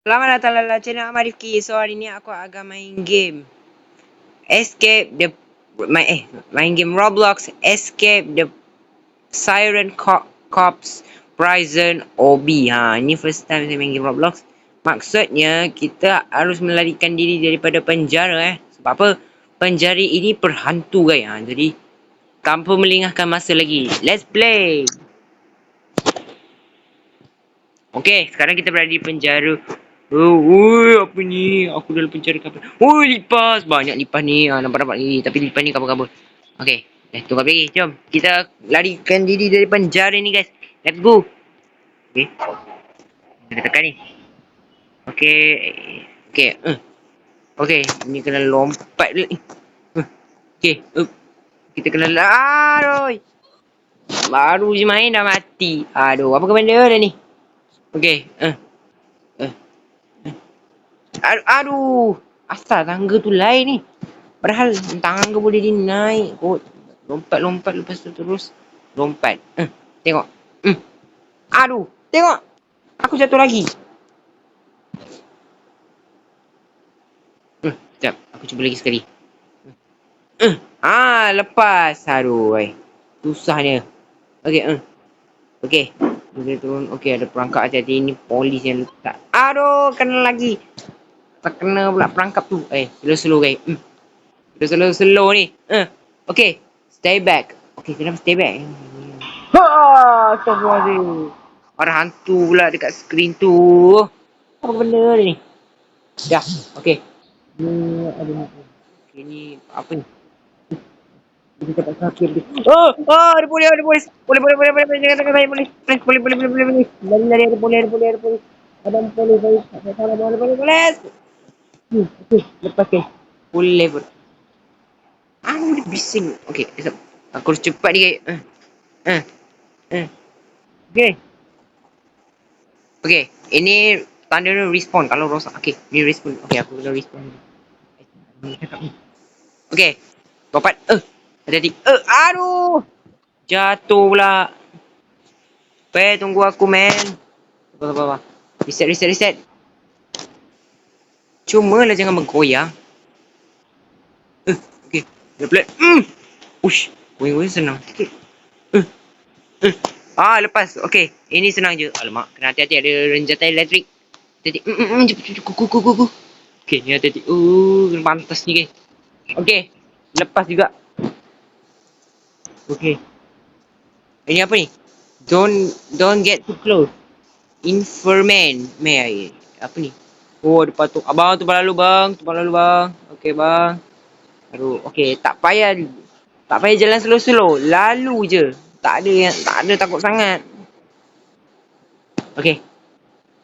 Selamat datang dalam channel Ahmad Rifki. So hari ni aku akan main game Escape the main game Roblox Escape the Siren Corps Prison OB. Ini first time saya main game Roblox. Maksudnya kita harus melarikan diri daripada penjara Sebab apa? Penjara ini berhantu guys. Jadi tanpa melengahkan masa lagi, let's play. Okay, sekarang kita berada di penjara. Oh, apa ni? Aku dalam penjara kapal. Oh, lipas. Banyak lipas ni. Nampak-nampak ni. Tapi lipas ni kabur-kabur. Okay, tunggu apa lagi? Jom. Kita larikan diri dari penjara ni, guys. Let's go. Okay. Kita tekan ni. Okay. Okay. Okay. Ni kena lompat dulu. Okay. Kita kena lari. Baru je main dah mati. Aduh, apa benda dah ni? Okay. Aduh. Asal tangga tu lain ni. Padahal tangga boleh dinaik kot. Lompat-lompat lepas tu terus lompat. Tengok. Aduh. Tengok. Aku jatuh lagi. Sekejap. Aku cuba lagi sekali. Lepas. Aduh. Susahnya. Okay. Okay. Dia turun. Okay, ada perangkap hati-hati. Ini polis yang letak. Aduh. Kena lagi. Tak kena pula perangkap tu. Slow-slow guys. Slow ni. Okay. Stay back. Okay, kenapa stay back? Astagfirullahaladzim. Ada hantu pula dekat skrin tu. Apa benda ni? Dah. Okay. Ni ada ni. Okay, ni apa ni? Kita dapat sakit ni. Ada polis. Boleh. Jangan tengok saya polis. Boleh. Lari ada polis. Ada polis. Saya salah ada polis. Okay. Lepas ke. Boleh pun. Dia bising. Okay. Aku harus cepat ni. Okay. Okay. Ini tanda ni respawn. Kalau rosak. Okay. Ni respawn. Okay. Aku kena respawn. Okay. Lompat. Hati-hati. Aduh. Jatuh pula. Tunggu aku, man. Apa. Reset. Cuma lah jangan bergoyang. Okay. Pelan. Ush. Goyang senang. Okay. Lepas. Okay. Ini senang je. Alamak. Kena hati-hati. Ada renjatan elektrik. Hati-hati. Kuku. Okay. Ni hati-hati. Kena pantas ni, guys. Okay. Lepas juga. Okay. Ini apa ni? Don't get too close. Informant. Apa ni? Ada patung. Abang tu lalu bang. Okay bang. Aduh. Okay. Tak payah jalan slow. Lalu je. Tak ada takut sangat. Okay.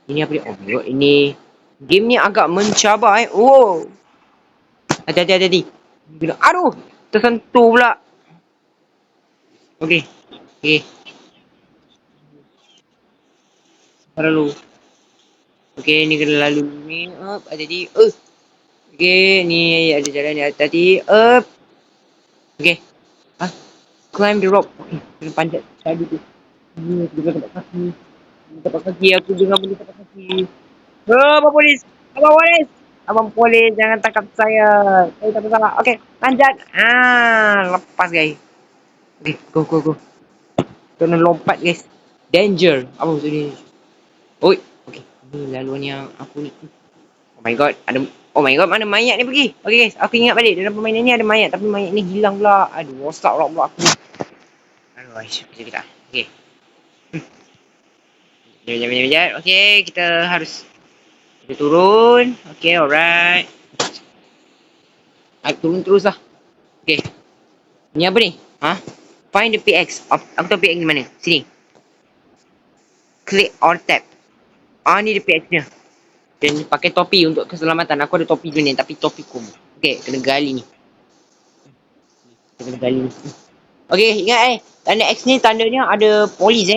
Ini apa ni? Oh my god. Ini game ni agak mencabar Hati-hati. Aduh. Tersentuh pula. Okay. Lalu. Okay, ni kena lalu ni. Hati-hati. Okay, ni ada jalan ni. Hati-hati. Okay. Climb the rope. Okay, kena panjat tadi tu. Ni aku dengar tempat kaki. Aku dengar boleh tempat kaki. Abang polis. Jangan tangkap saya. Saya tak bersalah. Okay, panjat. Lepas guys. Okay, go. Kena lompat guys. Danger. Apa maksud ni? Oi. Okay, ni laluan yang aku ni. Oh my god, mana mayat ni pergi? Okay guys, aku ingat balik dalam permainan ni ada mayat. Tapi mayat ni hilang pula. Aduh, rosak pula aku. Aduh, kejap. Okay. Sekejap. Okay, kita turun. Okay, alright. Aku turun terus lah. Okay. Ni apa ni? Find the PX. Aku tahu PX ni mana. Sini. Click or tap. Ni the PX nya. Dan pakai topi untuk keselamatan. Aku ada topi tu ni. Tapi topi kum. Okay, kena gali ni. Okay, ingat tanda X ni tandanya ada polis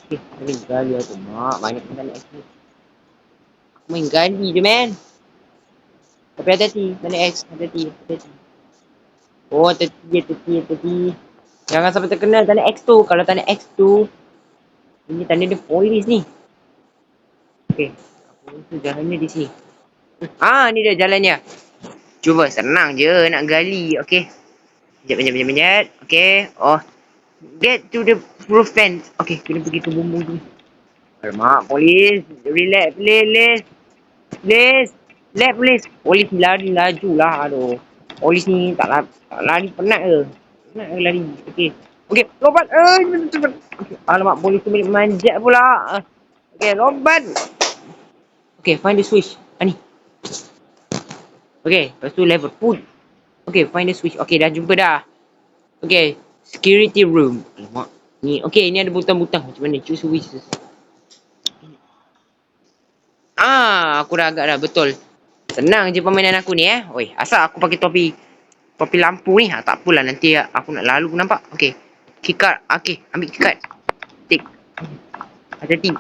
Okay, kena gali aku. Banyak tanda X ni. Aku main gali je, man. Tapi hati-hati, tanda X. Hati-hati. Hati-hati. Jangan sampai terkenal tanda X tu. Kalau tanda X tu, ini tanda dia polis ni. Okay. Oh, tu jalannya di sini. Ah, ni dia jalannya. Cuba senang je nak gali. Okay. Sekejap. Okay. Oh. Get to the roof fence. Okay, kena pergi ke bumbu tu. Alamak, polis. Relax, please. Please. Let please. Polis lari laju lah. Aduh. Polis ni tak lari penat ke? Penat ke lari? Okay. Okay, lompat. Cepat. Okay. Alamak, polis tu manjat pula. Okay, lompat. Okay, find the switch. Ah, ni. Okay, lepas tu level food. Okay, find the switch. Okay, dah jumpa dah. Okay, security room. Alamak. Ni, okay, ni ada butang-butang. Macam mana? Choose which. Ah, aku dah agak dah. Betul. Senang je permainan aku ni Oi, asal aku pakai topi lampu ni. Tak apalah, nanti aku nak lalu pun nampak. Okay. Keycard. Okay, ambil keycard. Take. Hati-hati.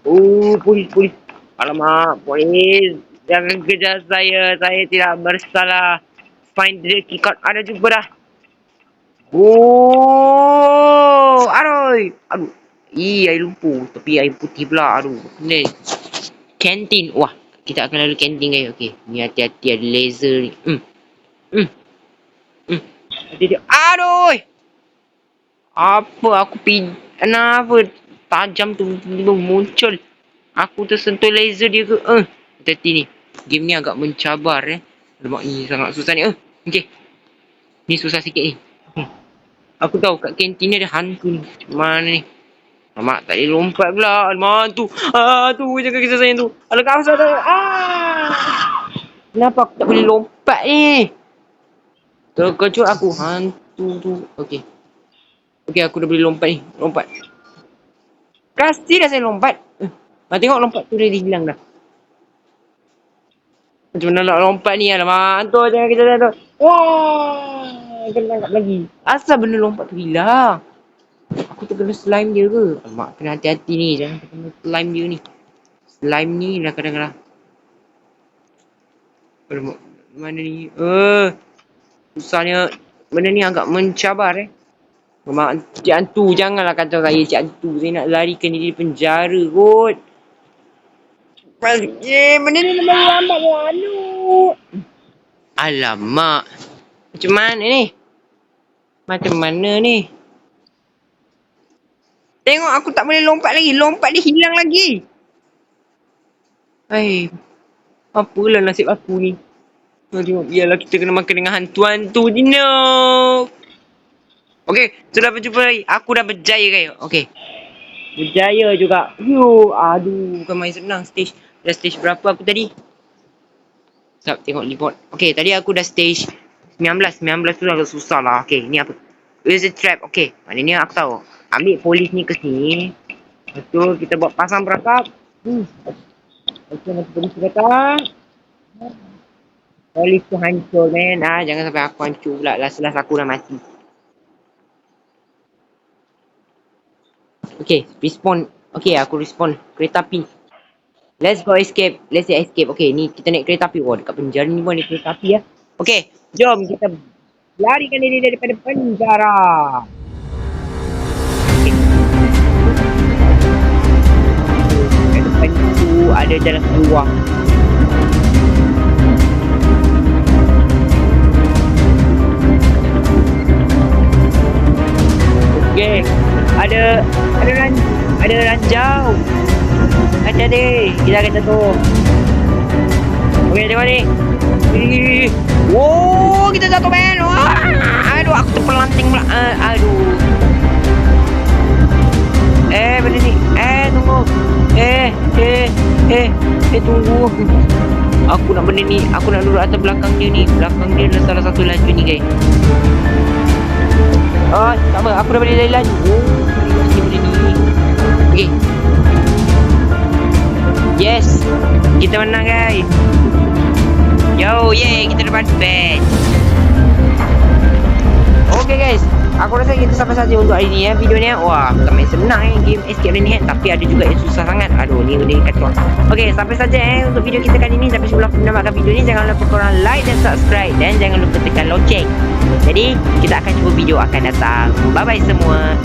Oh, polis. Alamak, polis. Jangan kejar saya. Saya tidak bersalah. Find the keycard. Ada jumpa dah. Oh, aduh. Air lumpur. Tapi air putih pula. Aduh. Ni. Kantin. Wah, kita akan lalu kantin guys. Okey. Ni hati-hati ada laser ni. Hmm. Hati-hati. Aduh. Apa aku kenapa tajam tu tiba muncul. Aku tersentuh laser dia ke? Hati-hati ni. Game ni agak mencabar Lemak ni sangat susah ni. Okey. Ni susah sikit ni. Aku tahu kat kantin ni ada hantu ni. Macam mana ni? Alamak, tak boleh lompat pula. Alamak, tu. Tu jaga kisah sayang tu. Alah, kau asal tak. Kenapa aku tak boleh lompat ni? Terkejut aku. Hantu tu. Okey. Okey, aku dah boleh lompat ni. Lompat. Kasih dah saya lompat. Tengok lompat tu dah hilang dah. Macam mana nak lompat ni? Alamak, hantu jangan kisah sayang tu. Wah, kena tangkap lagi. Asal benda lompat tu hilang? Aku terkena slime dia ke? Alamak, kena hati-hati ni. Jangan terkena slime dia ni. Slime ni lah kadang-kadang. Alamak, mana ni? Susahnya. Benda ni agak mencabar Alamak, Cik Hantu. Janganlah kata saya Cik Hantu. Saya nak larikan diri penjara kot. Benda ni lebih lambat anu. Alamak. Macam mana ni? Macam mana ni? Tengok aku tak boleh lompat lagi. Lompat dia hilang lagi. Apalah nasib aku ni. Tengok, biarlah kita kena makan dengan hantu-hantu je. No. Okay, sudah berjumpa lagi. Aku dah berjaya guys. Okay. Berjaya juga. Aduh, bukan main senang stage. Dah stage berapa aku tadi? Sekejap, tengok report. Okay, tadi aku dah stage 19 tu agak susah lah. Okay, ni apa? There's a trap. Okay, maknanya aku tahu. Ambil polis ni ke sini. Betul, kita buat pasang perangkap. Okay, nanti polis datang. Polis tu hancur, man. Jangan sampai aku hancur pula. Last aku dah mati. Okay, respawn. Okay, aku respawn. Kereta api. Let's go escape. Let's escape. Okay, ni kita naik kereta api. Dekat penjara ni pun ada kereta api Okay, jom kita larikan diri daripada penjara. Kat depan tu ada jalan keluar. Okay, ada ranjau. Hati-hati, kita akan jatuh. Okay, tengok ni. Wow, kita jatuh, man. Aduh, aku terpelanting pula. Aduh. Benda ni. Tunggu. Tunggu. Aku nak benda ni. Aku nak duduk atas belakang dia ni. Belakang dia adalah salah satu laju ni, guys. Tak apa. Aku dah boleh lari laju. Ni benda ni. Okay. Yes. Kita menang, guys. Yo, kita dapat badge. Okay guys, aku rasa kita sampai saja untuk hari ni video ni Wah, bukan main senang game escape ni tapi ada juga yang susah sangat. Aduh, ni benda ni kacau. Okay, sampai saja untuk video kita kali ni. Tapi sebelum aku menambahkan video ni, jangan lupa korang like dan subscribe. Dan jangan lupa tekan lonceng. Jadi, kita akan jumpa video akan datang. Bye bye semua.